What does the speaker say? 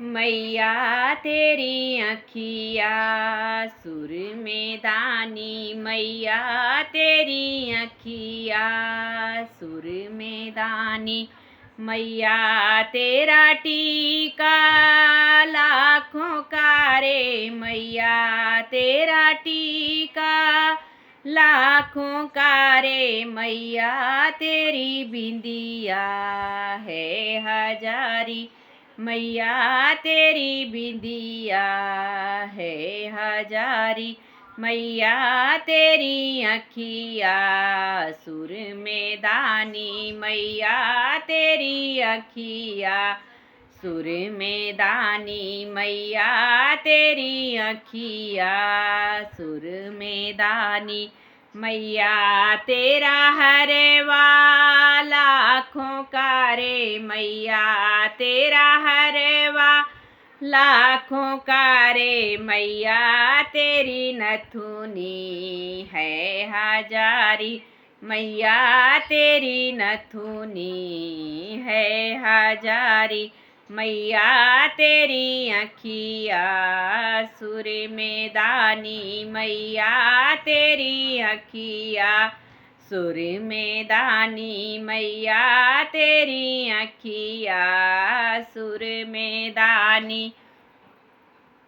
मैया तेरी अखिया सुर में दानी, मैया तेरी अखिया सुर में दानी। मैया तेरा टीका लाखों का रे, मैया तेरा टीका लाखों का रे। मैया तेरी बिंदिया है हजारी, मैया तेरी बिंदिया है हजारी। मैया तेरी अखिया सुर में दानी, मैया तेरी अखिया सुर में दानी। मैया तेरी अखिया सुर में दानी। मैया तेरा हरवा लाखों का रे, मैया तेरा हरवा लाखों का रे। मैया तेरी नथुनी है हजारी, मैया तेरी नथुनी है हजारी। मैया तेरी अखिया सुर में दानी, मैया तेरी अखिया सुर में दानी। मैया तेरी अखिया सुर में दानी।